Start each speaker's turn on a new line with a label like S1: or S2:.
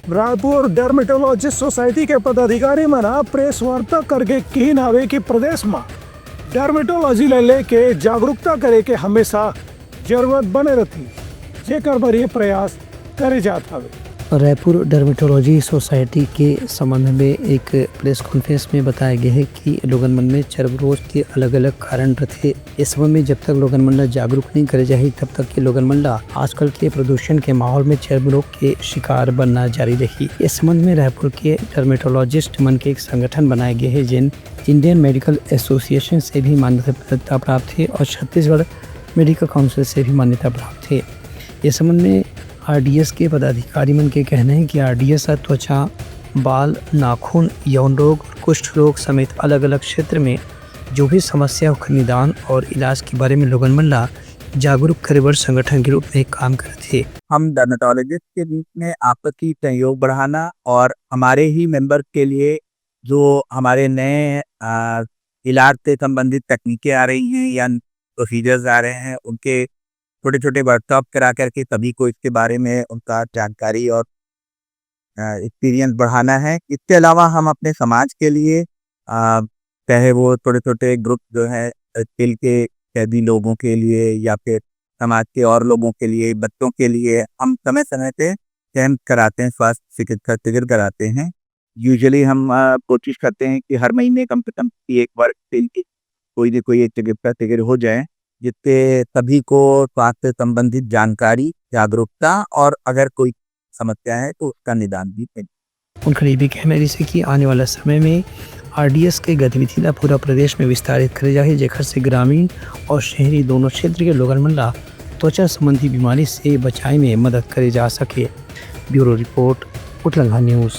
S1: Raipur dermatologist society के पदाधिकारी मना प्रेस वार्ता करके कही नावे कि प्रदेश में डर्मेटोलॉजी लेके जागरूकता करे के हमेशा जरूरत बने रहती, जेकर पर ये प्रयास करे जात हवे।
S2: रायपुर डर्मेटोलॉजी सोसाइटी के संबंध में एक प्रेस कॉन्फ्रेंस में बताया गया है कि लोगन मन में चर्म रोग के अलग अलग कारण रहते। इस संबंध में जब तक लोगन मन ला जागरूक नहीं करे जाही तब तक के लोगन मन ला आजकल के प्रदूषण के माहौल में चर्म रोग के शिकार बनना जारी रही। इस संबंध में रायपुर के डर्मेटोलॉजिस्ट मन के एक संगठन बनाए गए है जिन इंडियन मेडिकल एसोसिएशन से भी मान्यता प्राप्त है और छत्तीसगढ़ मेडिकल काउंसिल से भी मान्यता प्राप्त है। इस संबंध में आरडीएस के पदाधिकारी मन के कहना है कि आरडीएस त्वचा, बाल, नाखून, यौन रोग, कुष्ठ रोग समेत अलग अलग क्षेत्र में जो भी समस्या का निदान और इलाज के बारे में लोगन मन ला जागरूक करे बर संगठन के रूप में काम करते हैं।
S3: हम डर्मेटोलॉजिस्ट के बीच में आपसी सहयोग बढ़ाना और हमारे ही मेंबर के लिए जो हमारे नए इलाज से संबंधित तकनीकें आ रही हैं या प्रोसीजर्स आ रहे हैं, उनके छोटे छोटे वर्कशॉप करा करके सभी को इसके बारे में उनका जानकारी और एक्सपीरियंस बढ़ाना है। इसके अलावा हम अपने समाज के लिए चाहे वो छोटे छोटे ग्रुप जो है जेल के कैदी लोगों के लिए या फिर समाज के और लोगों के लिए, बच्चों के लिए हम समय समय पे कैंप कराते हैं, स्वास्थ्य चिकित्सा शिविर कराते हैं। यूजुअली हम कोशिश करते हैं कि हर महीने कम से कम एक बार कोई न कोई एक चिकित्सा शिविर हो जाए जिससे सभी को स्वास्थ्य संबंधित जानकारी, जागरूकता और अगर कोई समस्या है तो उसका निदान भी मिले।
S2: उनका ये भी कहना है कि आने वाला समय में आरडीएस के गतिविधि ला पूरा प्रदेश में विस्तारित करे जाए, जेकर से ग्रामीण और शहरी दोनों क्षेत्र के लोगन मन ला त्वचा संबंधी बीमारी से बचाए में मदद करे जा सके। ब्यूरो रिपोर्ट, उठलंगा न्यूज़।